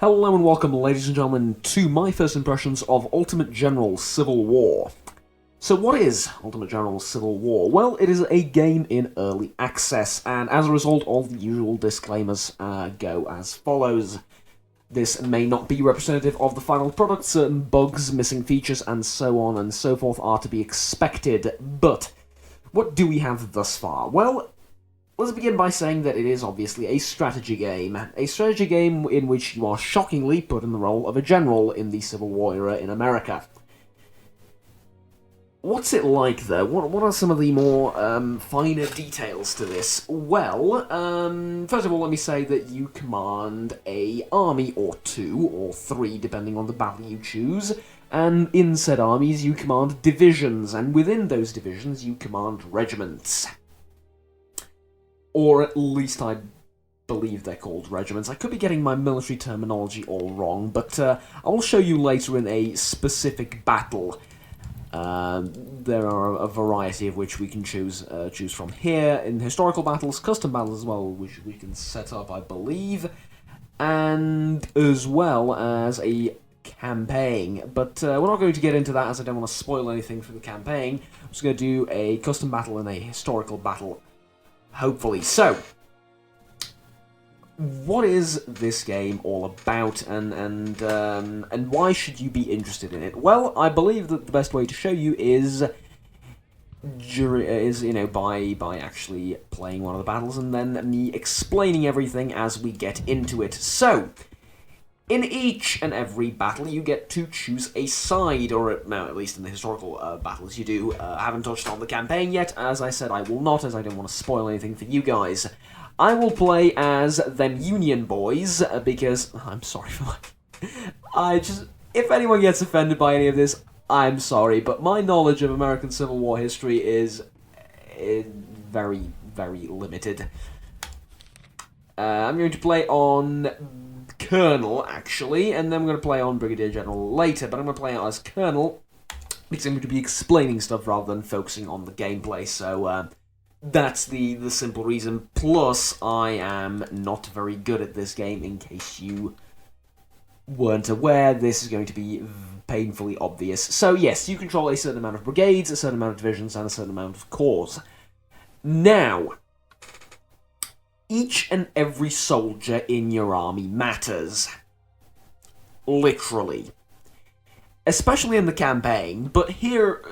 Hello and welcome, ladies and gentlemen, to my first impressions of Ultimate General Civil War. So what is Ultimate General Civil War? Well, it is a game in early access, and as a result, all the usual disclaimers go as follows. This may not be representative of the final product, certain bugs, missing features, and so on and so forth are to be expected, but what do we have thus far? Well, let's begin by saying that it is obviously a strategy game. A strategy game in which you are shockingly put in the role of a general in the Civil War era in America. What's it like, though? What are some of the more finer details to this? Well, first of all, let me say that you command a army or two, or three, depending on the battle you choose, and in said armies you command divisions, and within those divisions you command regiments. Or at least I believe they're called regiments. I could be getting my military terminology all wrong, but I will show you later in a specific battle. There are a variety of which we can choose from here. In historical battles, custom battles as well, which we can set up, I believe, and as well as a campaign. But we're not going to get into that as I don't want to spoil anything for the campaign. I'm just going to do a custom battle and a historical battle, hopefully. So, what is this game all about, and why should you be interested in it? Well, I believe that the best way to show you is by actually playing one of the battles and then me explaining everything as we get into it. So, in each and every battle, you get to choose a side, or no, at least in the historical battles you do. I haven't touched on the campaign yet. As I said, I will not, as I don't want to spoil anything for you guys. I will play as them Union boys, because I'm sorry for that. If anyone gets offended by any of this, I'm sorry, but my knowledge of American Civil War history is very, very limited. I'm going to play on Colonel, actually, and then I'm going to play on Brigadier General later, but I'm going to play as Colonel, because I'm going to be explaining stuff rather than focusing on the gameplay, so that's the simple reason. Plus, I am not very good at this game, in case you weren't aware. This is going to be painfully obvious. So yes, you control a certain amount of brigades, a certain amount of divisions, and a certain amount of corps. Now, each and every soldier in your army matters. Literally. Especially in the campaign, but here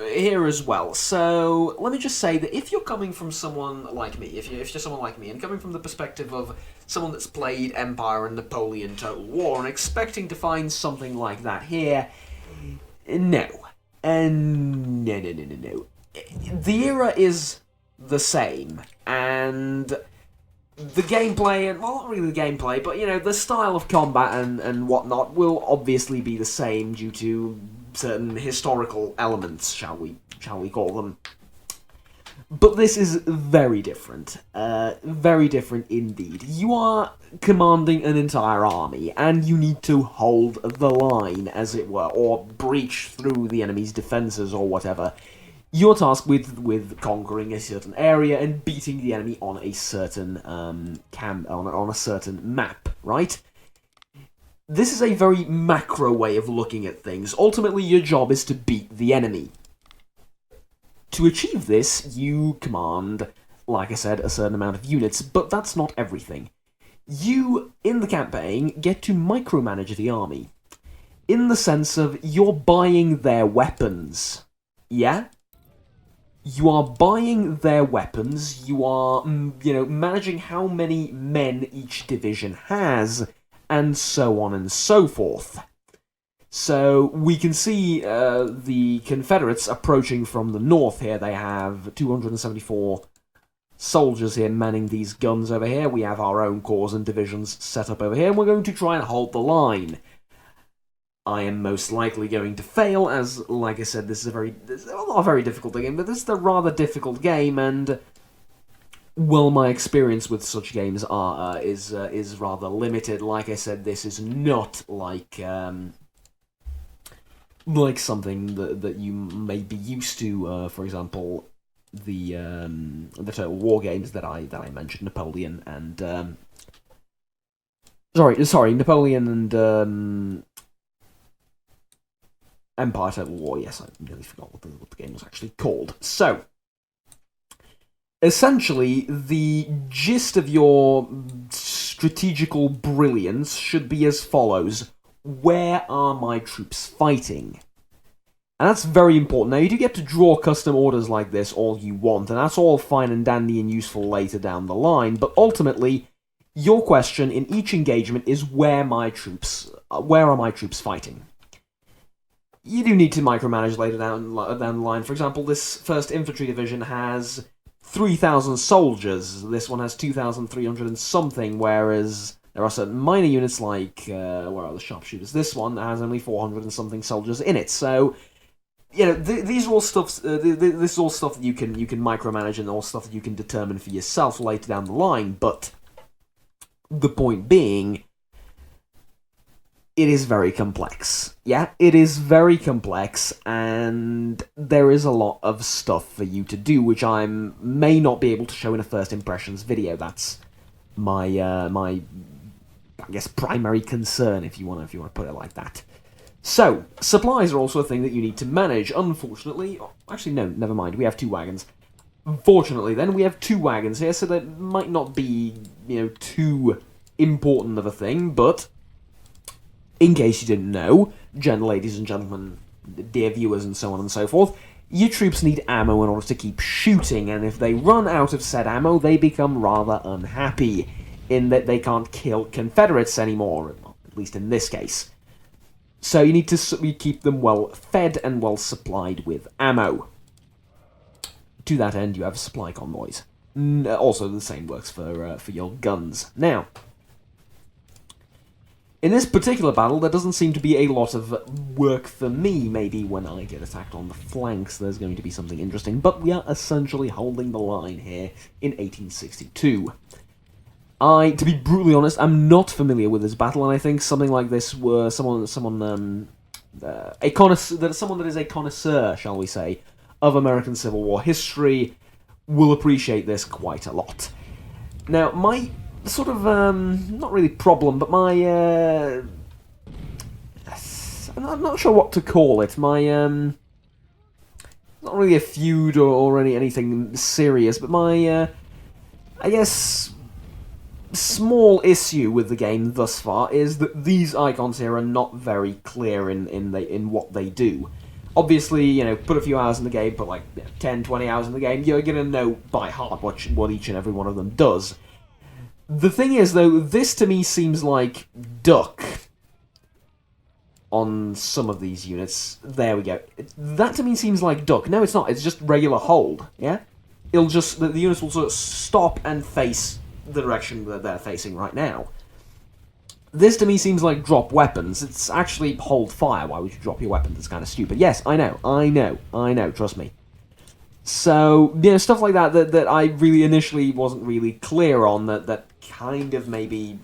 as well. So, let me just say that if you're coming from someone like me, if you're someone like me, and coming from the perspective of someone that's played Empire and Napoleon Total War, and expecting to find something like that here, no. No. The era is the same, and the gameplay, and well, not really the gameplay, but the style of combat and whatnot will obviously be the same due to certain historical elements, shall we call them. But this is very different. Very different indeed. You are commanding an entire army, and you need to hold the line, as it were, or breach through the enemy's defenses or whatever. You're tasked with conquering a certain area and beating the enemy on a certain on a certain map, right? This is a very macro way of looking at things. Ultimately, your job is to beat the enemy. To achieve this, you command, like I said, a certain amount of units, but that's not everything. You, in the campaign, get to micromanage the army, in the sense of you're buying their weapons. Yeah? You are buying their weapons, you are, managing how many men each division has, and so on and so forth. So, we can see the Confederates approaching from the north here. They have 274 soldiers here manning these guns over here. We have our own corps and divisions set up over here, and we're going to try and hold the line. I am most likely going to fail, as, like I said, this is not a very difficult game, but this is a rather difficult game, and, well, my experience with such games is rather limited. Like I said, this is not like something that you may be used to, for example, the Total War games that I mentioned, Napoleon and Sorry, Napoleon and Empire Total War. Yes, I nearly forgot what the game was actually called. So, essentially, the gist of your strategical brilliance should be as follows. Where are my troops fighting? And that's very important. Now, you do get to draw custom orders like this all you want, and that's all fine and dandy and useful later down the line, but ultimately, your question in each engagement is where are my troops fighting? You do need to micromanage later down the line. For example, this 1st Infantry Division has 3,000 soldiers. This one has 2,300 and something, whereas there are certain minor units like, where are the sharpshooters? This one has only 400 and something soldiers in it, so these are all stuff. This is all stuff that you can micromanage and all stuff that you can determine for yourself later down the line. But the point being, it is very complex. Yeah, it is very complex, and there is a lot of stuff for you to do, which I may not be able to show in a first impressions video. That's my I guess primary concern, if you want to put it like that. So, supplies are also a thing that you need to manage. Unfortunately, actually no, never mind, we have 2 wagons. Fortunately then, we have 2 wagons here, so that might not be, too important of a thing, but in case you didn't know, ladies and gentlemen, dear viewers and so on and so forth, your troops need ammo in order to keep shooting, and if they run out of said ammo, they become rather unhappy, in that they can't kill Confederates anymore, at least in this case. So you need to keep them well fed and well supplied with ammo. To that end, you have supply convoys. Also, the same works for your guns. Now, in this particular battle, there doesn't seem to be a lot of work for me. Maybe when I get attacked on the flanks, there's going to be something interesting. But we are essentially holding the line here in 1862. To be brutally honest, I'm not familiar with this battle, and I think something like this were someone that is a connoisseur, shall we say, of American Civil War history will appreciate this quite a lot. Now, my sort of not really problem, but my I'm not sure what to call it. My not really a feud or anything serious, but my I guess small issue with the game thus far is that these icons here are not very clear in what they do. Obviously, put a few hours in the game, put like 10, 20 hours in the game, you're gonna know by heart what each and every one of them does. The thing is, though, this to me seems like duck on some of these units. There we go. That to me seems like duck. No, it's not. It's just regular hold, yeah? The units will sort of stop and face the direction that they're facing right now. This to me seems like drop weapons. It's actually hold fire. Why would you drop your weapons? It's kind of stupid. Yes, I know, trust me. So, stuff like that I really initially wasn't really clear on, that kind of maybe,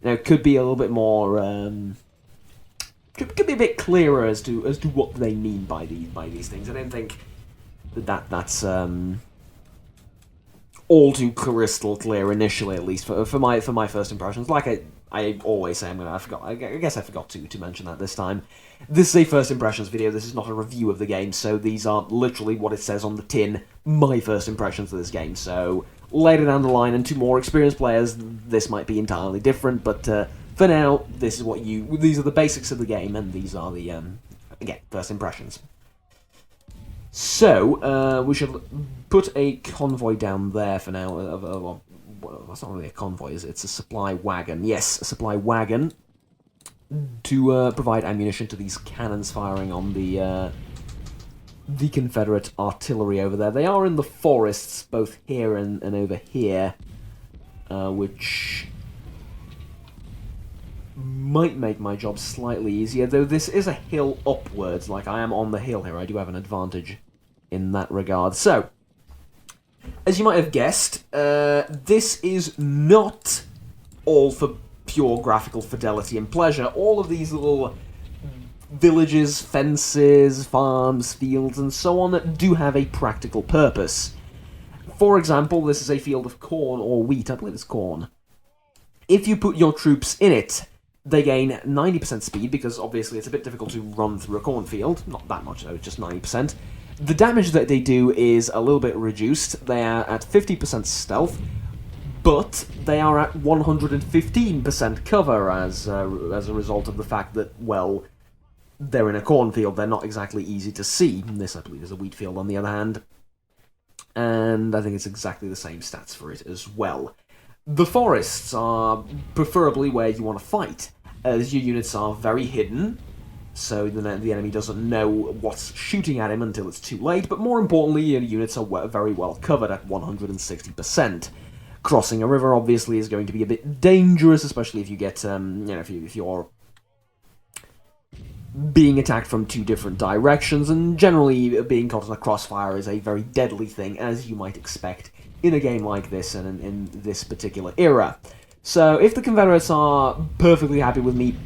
could be a little bit more, could be a bit clearer as to what they mean by these things. I don't think that's all too crystal clear initially, at least for my first impressions. Like I always say, I guess I forgot to mention that this time. This is a first impressions video. This is not a review of the game, so these are literally what it says on the tin. My first impressions of this game. So later down the line, and to more experienced players, this might be entirely different. But for now, these are the basics of the game, and these are the again first impressions. So, we should put a convoy down there for now. Well, that's not really a convoy, is it? It's a supply wagon. Yes, a supply wagon to provide ammunition to these cannons firing on the Confederate artillery over there. They are in the forests, both here and over here, which might make my job slightly easier, though this is a hill upwards. Like, I am on the hill here. I do have an advantage in that regard. So, as you might have guessed, this is not all for pure graphical fidelity and pleasure. All of these little villages, fences, farms, fields, and so on do have a practical purpose. For example, this is a field of corn or wheat. I believe it's corn. If you put your troops in it, they gain 90% speed, because obviously it's a bit difficult to run through a cornfield. Not that much though, just 90%. The damage that they do is a little bit reduced. They are at 50% stealth, but they are at 115% cover as a result of the fact that, well, they're in a cornfield. They're not exactly easy to see. This, I believe, is a wheat field on the other hand. And I think it's exactly the same stats for it as well. The forests are preferably where you want to fight, as your units are very hidden, so the enemy doesn't know what's shooting at him until it's too late, but more importantly, your units are very well covered at 160%. Crossing a river, obviously, is going to be a bit dangerous, especially if you get, if you're being attacked from two different directions, and generally being caught in a crossfire is a very deadly thing, as you might expect in a game like this and in this particular era. So if the Confederates are perfectly happy with me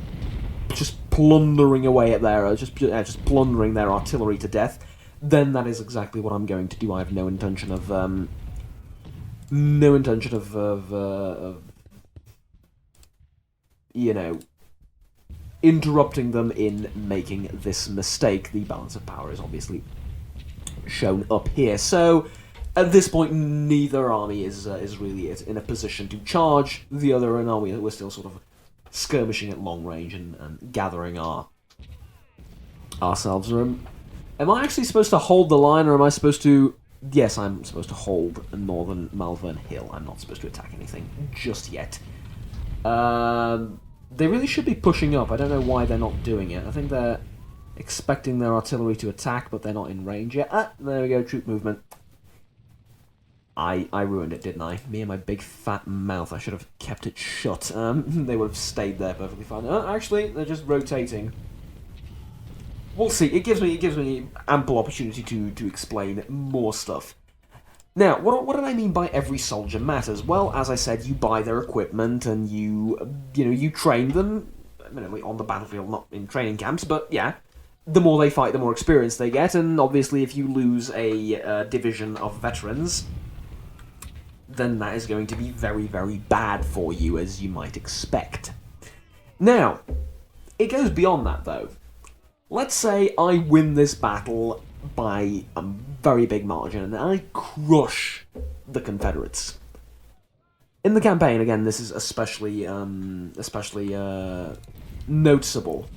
just plundering away at their, just plundering their artillery to death, then that is exactly what I'm going to do. I have no intention of, interrupting them in making this mistake. The balance of power is obviously shown up here. So at this point, neither army is really in a position to charge the other, and we're still sort of skirmishing at long range and gathering ourselves. Am I actually supposed to hold the line, or am I supposed to... Yes, I'm supposed to hold northern Malvern Hill. I'm not supposed to attack anything just yet. They really should be pushing up. I don't know why they're not doing it. I think they're expecting their artillery to attack, but they're not in range yet. There we go, troop movement. I ruined it, didn't I? Me and my big fat mouth. I should have kept it shut. They would have stayed there perfectly fine. Actually, they're just rotating. We'll see. It gives me ample opportunity to explain more stuff. Now, what did I mean by every soldier matters? Well, as I said, you buy their equipment and you train them, admittedly on the battlefield, not in training camps, but yeah. The more they fight, the more experience they get, and obviously if you lose a division of veterans, then that is going to be very, very bad for you, as you might expect. Now, it goes beyond that, though. Let's say I win this battle by a very big margin, and I crush the Confederates. In the campaign, again, this is especially noticeable.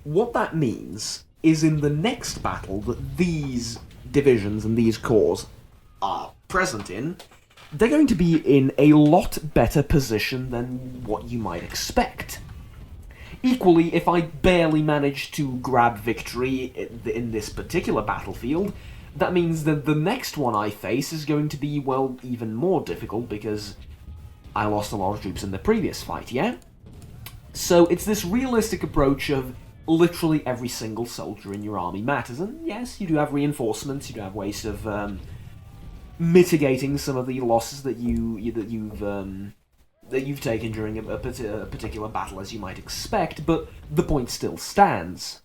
What that means is in the next battle that these divisions and these corps are present in, they're going to be in a lot better position than what you might expect. Equally, if I barely manage to grab victory in this particular battlefield, that means that the next one I face is going to be, well, even more difficult because I lost a lot of troops in the previous fight, yeah? So it's this realistic approach of literally every single soldier in your army matters, and yes, you do have reinforcements, you do have ways of mitigating some of the losses that you've taken during a particular battle, as you might expect, but the point still stands.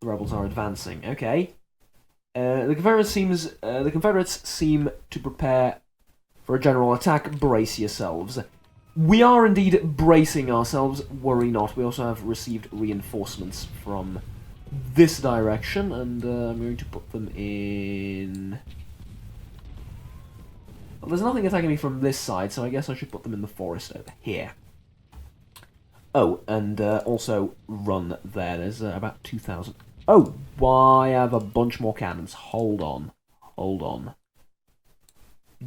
The rebels are advancing. Okay. The Confederates seem to prepare for a general attack. Brace yourselves. We are indeed bracing ourselves. Worry not. We also have received reinforcements from this direction, and I'm going to put them in... Well, there's nothing attacking me from this side, so I guess I should put them in the forest over here. Oh, and also run there. There's about 2,000. Oh, I have a bunch more cannons. Hold on. Hold on.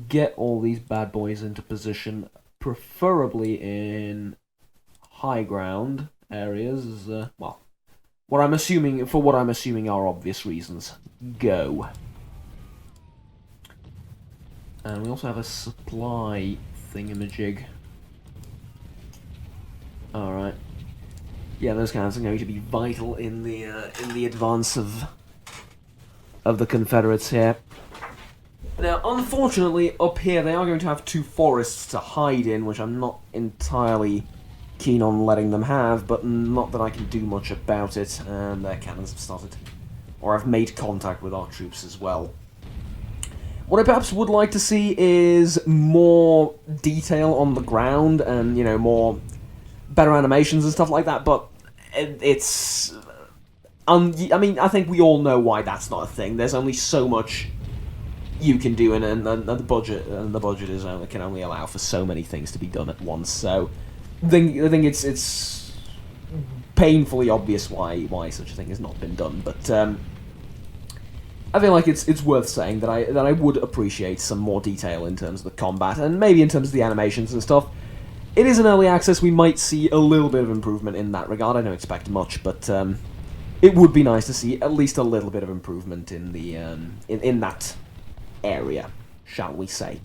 Get all these bad boys into position, preferably in high ground areas. Well, what I'm assuming are obvious reasons. Go. And we also have a supply thingamajig. Alright. Yeah, those cannons are going to be vital in the advance of the Confederates here. Now, unfortunately, up here they are going to have two forests to hide in, which I'm not entirely keen on letting them have, but not that I can do much about it, and their cannons have started, or have made contact with our troops as well. What I perhaps would like to see is more detail on the ground and, you know, more better animations and stuff like that, but it's... I mean, I think we all know why that's not a thing. There's only so much you can do, and the budget is can only allow for so many things to be done at once. So I think it's painfully obvious why such a thing has not been done. But I feel like it's worth saying that I would appreciate some more detail in terms of the combat and maybe in terms of the animations and stuff. It is an early access. We might see a little bit of improvement in that regard. I don't expect much, but it would be nice to see at least a little bit of improvement in the in that area, shall we say.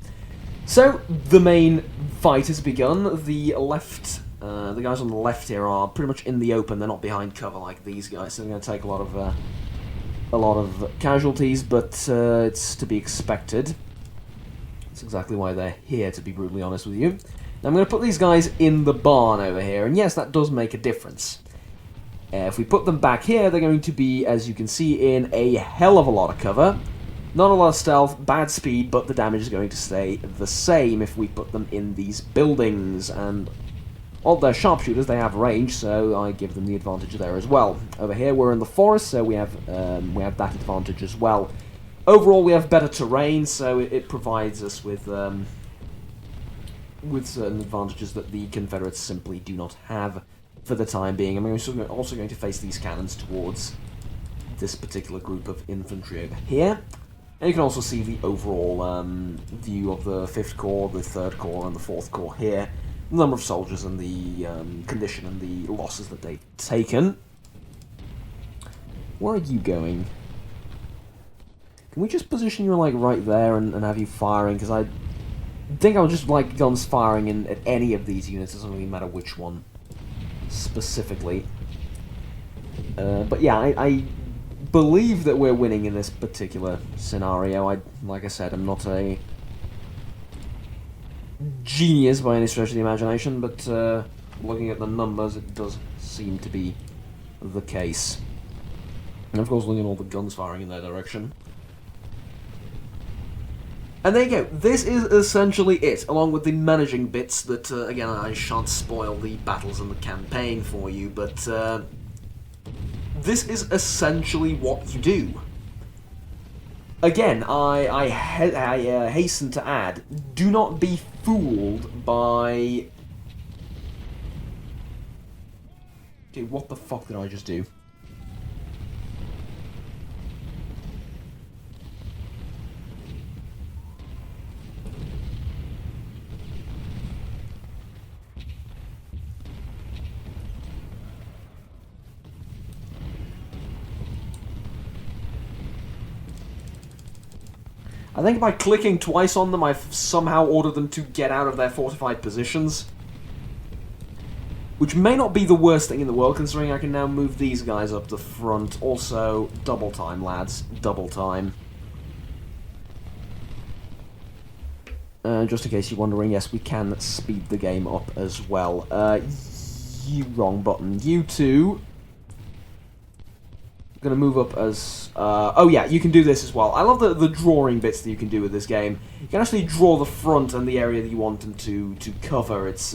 So, the main fight has begun. The guys on the left here are pretty much in the open. They're not behind cover like these guys, so they're going to take a lot of casualties, but it's to be expected. That's exactly why they're here, to be brutally honest with you. Now, I'm going to put these guys in the barn over here, and yes, that does make a difference. If we put them back here, they're going to be, as you can see, in a hell of a lot of cover. Not a lot of stealth, bad speed, but the damage is going to stay the same if we put them in these buildings. And, well, they're sharpshooters, they have range, so I give them the advantage there as well. Over here, we're in the forest, so we have that advantage as well. Overall, we have better terrain, so it provides us with certain advantages that the Confederates simply do not have for the time being. I'm also going to face these cannons towards this particular group of infantry over here. And you can also see the overall view of the 5th Corps, the 3rd Corps, and the 4th Corps here. The number of soldiers and the condition and the losses that they've taken. Where are you going? Can we just position you, like, right there and have you firing? Because I think I'll just like guns firing at any of these units. It doesn't really matter which one specifically. But yeah, I believe that we're winning in this particular scenario. Like I said, I'm not a genius by any stretch of the imagination, but looking at the numbers, it does seem to be the case. And of course, looking at all the guns firing in their direction. And there you go. This is essentially it, along with the managing bits that, again, I shan't spoil the battles and the campaign for you, but this is essentially what you do. Again, I hasten to add, do not be fooled by... Dude, what the fuck did I just do? I think by clicking twice on them, I've somehow ordered them to get out of their fortified positions. Which may not be the worst thing in the world, considering I can now move these guys up the front. Also, double time, lads. Double time. Just in case you're wondering, yes, we can speed the game up as well. Wrong button. You two... Going to move up as... oh yeah, you can do this as well. I love the drawing bits that you can do with this game. You can actually draw the front and the area that you want them to cover. It's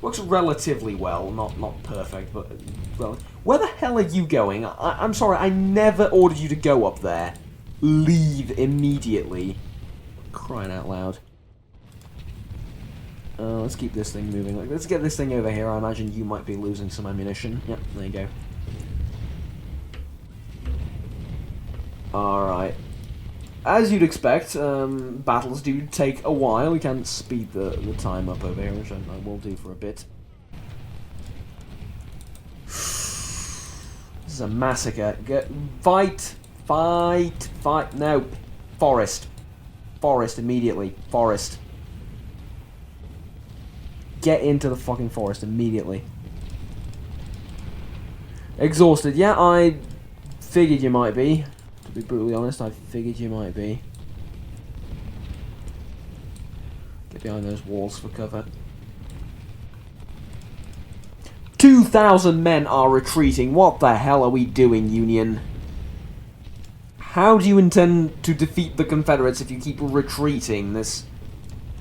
works relatively well. Not perfect, but... Well, where the hell are you going? I'm sorry, I never ordered you to go up there. Leave immediately. Crying out loud. Let's keep this thing moving. Let's get this thing over here. I imagine you might be losing some ammunition. Yep, there you go. Alright. As you'd expect, battles do take a while. We can speed the time up over here, which I will do for a bit. This is a massacre. Fight! No. Forest. Forest, immediately. Forest. Get into the fucking forest immediately. Exhausted. Yeah, I figured you might be. To be brutally honest, I figured you might be. Get behind those walls for cover. 2,000 men are retreating. What the hell are we doing, Union? How do you intend to defeat the Confederates if you keep retreating?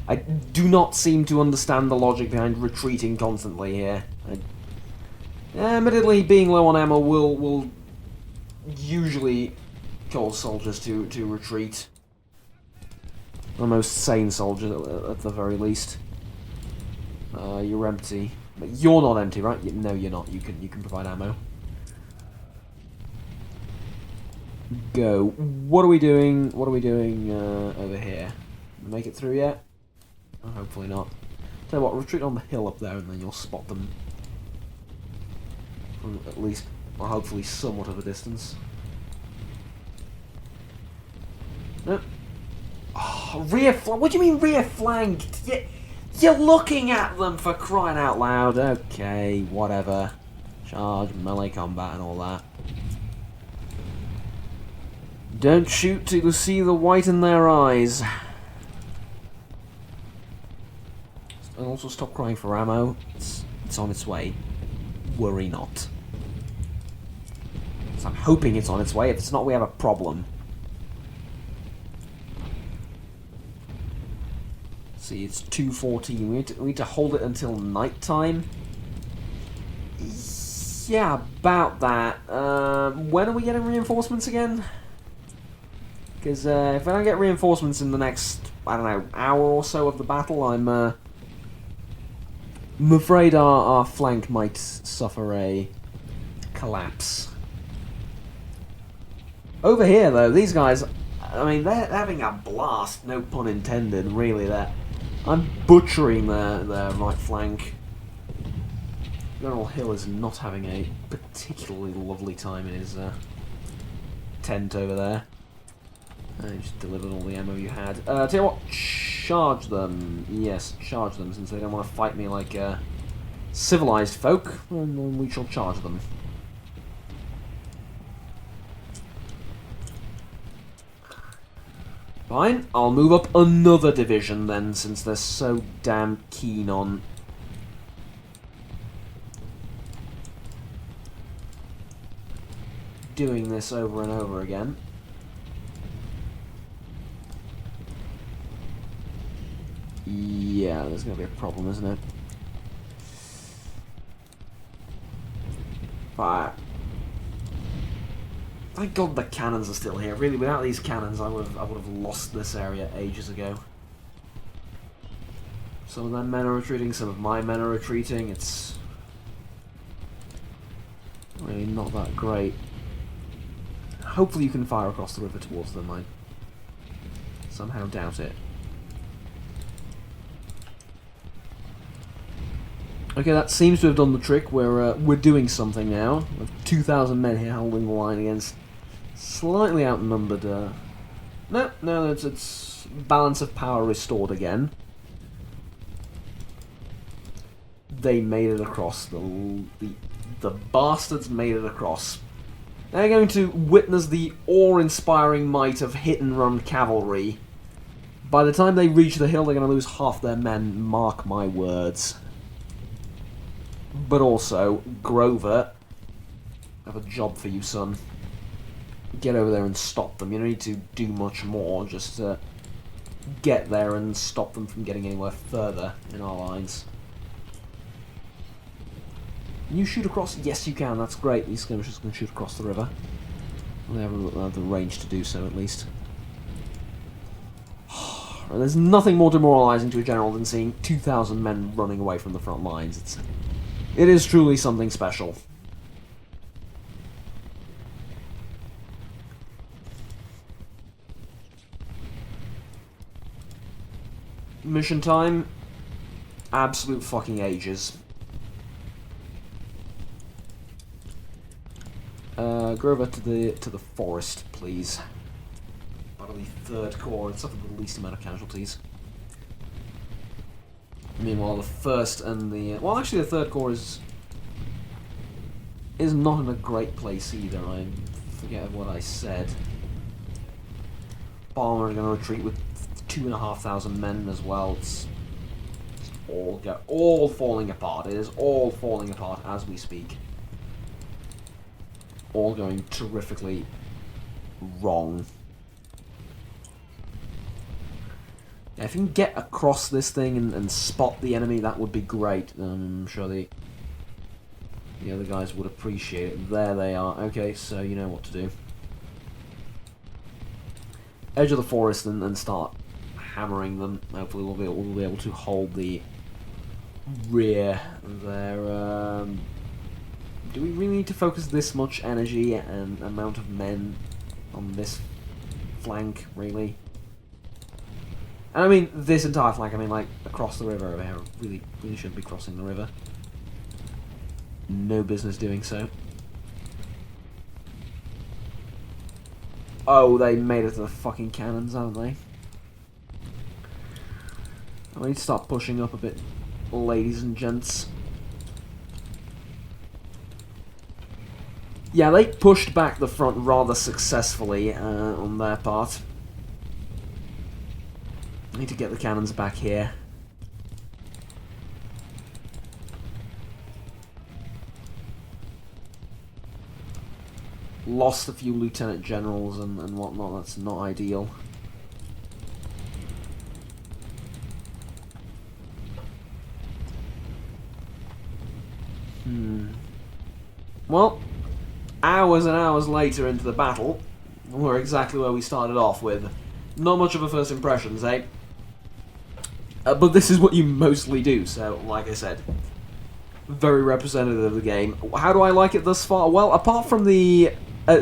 I do not seem to understand the logic behind retreating constantly here. Admittedly, being low on ammo will usually cause soldiers to retreat. The most sane soldiers, at the very least. You're empty. But you're not empty, right? No, you're not. You can provide ammo. Go. What are we doing? What are we doing over here? Make it through yet? Oh, hopefully not. Tell you what, retreat on the hill up there, and then you'll spot them from at least, or hopefully, somewhat of a distance. No. Oh, rear flank. What do you mean rear flank? You're looking at them, for crying out loud. Okay, whatever. Charge, melee combat, and all that. Don't shoot till you see the white in their eyes. And also stop crying for ammo. It's on its way. Worry not. So I'm hoping it's on its way. If it's not, we have a problem. See, it's 2:14. We need to hold it until night time. Yeah, about that. When are we getting reinforcements again? Because if I don't get reinforcements in the next, I don't know, hour or so of the battle, I'm afraid our flank might suffer a collapse. Over here, though, these guys, I mean, they're having a blast, no pun intended, really. I'm butchering their right flank. General Hill is not having a particularly lovely time in his tent over there. You just delivered all the ammo you had. Tell you what, charge them. Yes, charge them, since they don't want to fight me like civilized folk. And we shall charge them. Fine, I'll move up another division then, since they're so damn keen on doing this over and over again. Yeah, there's going to be a problem, isn't it? Fire. Thank God the cannons are still here. Really, without these cannons, I would have lost this area ages ago. Some of their men are retreating, some of my men are retreating. It's really not that great. Hopefully you can fire across the river towards them. I somehow doubt it. Okay, that seems to have done the trick. We're doing something now. With 2,000 men here holding the line against slightly outnumbered. No, it's balance of power restored again. They made it across. The bastards made it across. They're going to witness the awe-inspiring might of hit-and-run cavalry. By the time they reach the hill, they're going to lose half their men. Mark my words. But also, Grover, I have a job for you, son. Get over there and stop them. You don't need to do much more, just get there and stop them from getting anywhere further in our lines. Can you shoot across? Yes, you can. That's great. These skirmishers can shoot across the river. They have the range to do so, at least. There's nothing more demoralising to a general than seeing 2,000 men running away from the front lines. It is truly something special. Mission time? Absolute fucking ages. Grover to the forest, please. Part of the 3rd Corps, it's suffered the least amount of casualties. Meanwhile, the 1st and the... well, actually, the 3rd Corps is not in a great place either. I forget what I said. Balmer are going to retreat with 2,500 men as well. It's all falling apart. It is all falling apart as we speak. All going terrifically wrong. Yeah, if you can get across this thing and spot the enemy, that would be great. I'm sure the other guys would appreciate it. There they are. Okay, so you know what to do. Edge of the forest and start hammering them. Hopefully we'll be able to hold the rear there. Do we really need to focus this much energy and amount of men on this flank, really? And I mean this entire flank, I mean like across the river over here. Really shouldn't be crossing the river. No business doing so. Oh, they made it to the fucking cannons, haven't they? I need to start pushing up a bit, ladies and gents. Yeah, they pushed back the front rather successfully on their part. I need to get the cannons back here. Lost a few lieutenant generals and whatnot. That's not ideal. Well, hours and hours later into the battle, we're exactly where we started off with. Not much of a first impressions, eh? But this is what you mostly do, so like I said, very representative of the game. How do I like it thus far? Well, apart from the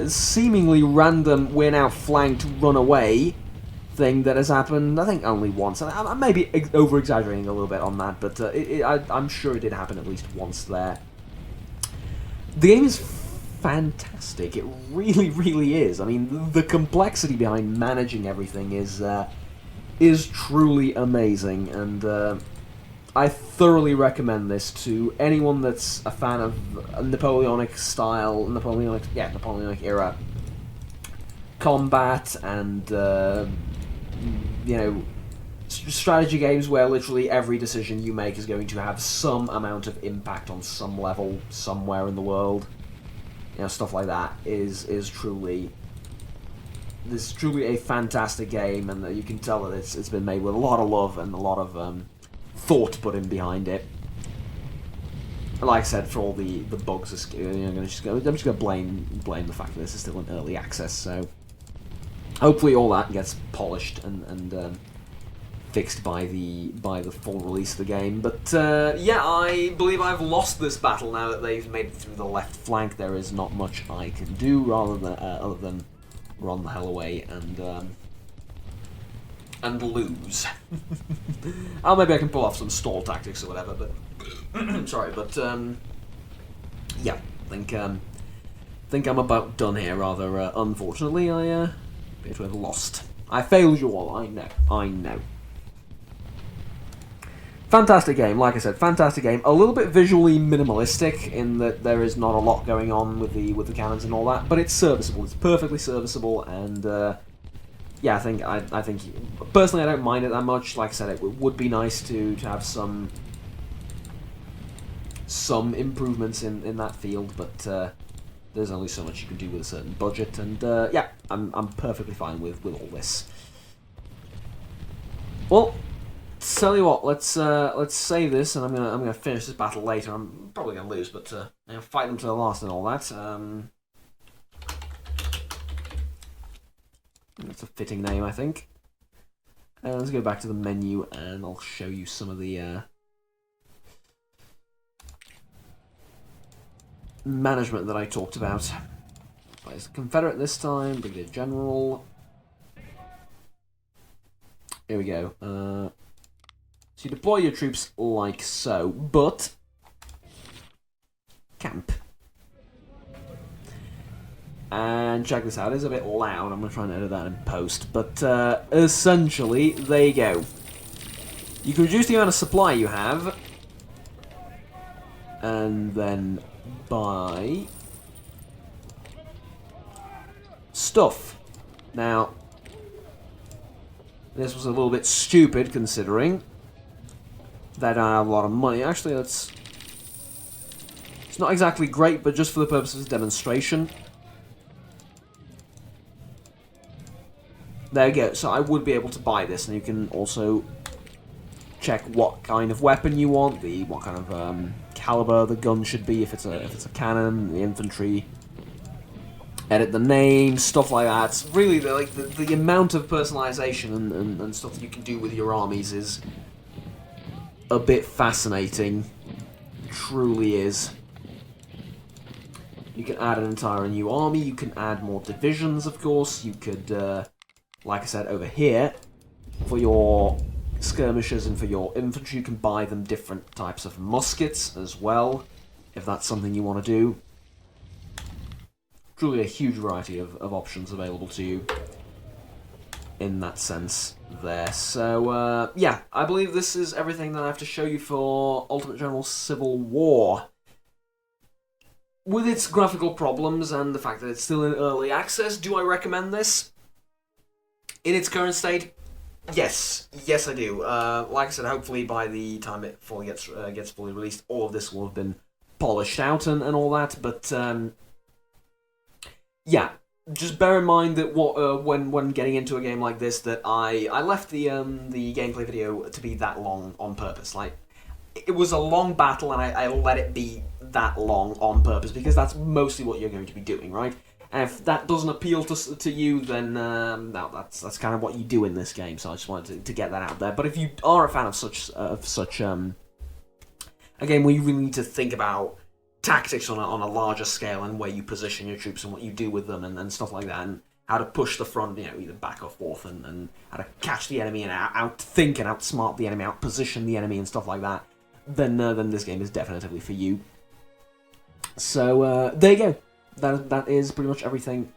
seemingly random we're now flanked run away thing that has happened, I think only once. I may be over-exaggerating a little bit on that, but I'm sure it did happen at least once there. The game is fantastic. It really is. I mean, the complexity behind managing everything is truly amazing, and I thoroughly recommend this to anyone that's a fan of Napoleonic style, Napoleonic era combat and you know, strategy games where literally every decision you make is going to have some amount of impact on some level somewhere in the world. You know, stuff like that is truly. This is truly a fantastic game, and you can tell that it's been made with a lot of love and a lot of thought put in behind it. And like I said, for all the bugs, I'm just going to blame the fact that this is still in early access. So hopefully all that gets polished and fixed by the full release of the game. But yeah, I believe I've lost this battle now that they've made it through the left flank. There is not much I can do rather than other than run the hell away and lose. Oh, maybe I can pull off some stall tactics or whatever, but sorry, but yeah, I think I'm about done here. Rather unfortunately, I appear to have lost. I failed you all. I know. Fantastic game, like I said, fantastic game. A little bit visually minimalistic in that there is not a lot going on with the cannons and all that, but it's serviceable. It's perfectly serviceable, and yeah, I think personally I don't mind it that much. Like I said, it would be nice to have some improvements in that field, but there's only so much you can do with a certain budget, and yeah, I'm perfectly fine with all this. Well, tell you what, let's save this, and I'm gonna finish this battle later. I'm probably gonna lose, but fight them to the last and all that. That's a fitting name, I think. Let's go back to the menu, and I'll show you some of the management that I talked about. It's the Confederate this time, Brigadier General. Here we go. So you deploy your troops like so, but camp. And check this out, it's a bit loud, I'm going to try and edit that in post, but essentially, there you go. You can reduce the amount of supply you have, and then buy stuff. Now, this was a little bit stupid considering that I have a lot of money. Actually, it's not exactly great, but just for the purposes of demonstration. there you go. So I would be able to buy this, and you can also check what kind of weapon you want, what kind of caliber the gun should be, if it's a cannon, the infantry. Edit the name, stuff like that. It's really, the amount of personalization and stuff that you can do with your armies is a bit fascinating. Truly is. You can add an entire new army, you can add more divisions, of course. You could, like I said, over here, for your skirmishers and for your infantry, you can buy them different types of muskets as well, if that's something you want to do. Truly a huge variety of options available to you in that sense there. So, yeah, I believe this is everything that I have to show you for Ultimate General Civil War. With its graphical problems and the fact that it's still in early access, do I recommend this? In its current state? Yes. Yes, I do. Like I said, hopefully by the time it fully gets fully released, all of this will have been polished out and all that, but, yeah, just bear in mind that when getting into a game like this, that I left the gameplay video to be that long on purpose. Like, it was a long battle, and I let it be that long on purpose because that's mostly what you're going to be doing, right? And if that doesn't appeal to you, then no, that's kind of what you do in this game. So I just wanted to get that out there. But if you are a fan of such a game where you really need to think about tactics on a larger scale and where you position your troops and what you do with them and stuff like that, and how to push the front, either back or forth, and how to catch the enemy and outthink and outsmart the enemy, outposition the enemy and stuff like that, then this game is definitely for you. So there you go. That is pretty much everything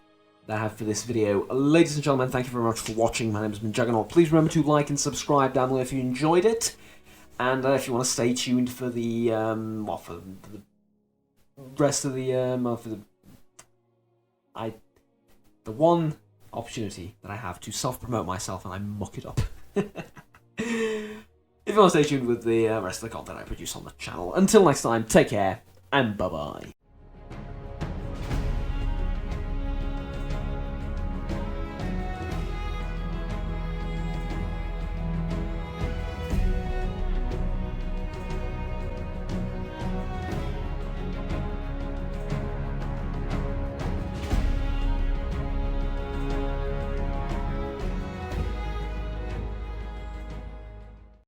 that I have for this video. Ladies and gentlemen, thank you very much for watching. My name has been Juggernaut. Please remember to like and subscribe down below if you enjoyed it, and if you want to stay tuned for the for the rest of the the one opportunity that I have to self-promote myself and I muck it up. If you want to stay tuned with the rest of the content I produce on the channel. Until next time, take care and bye-bye.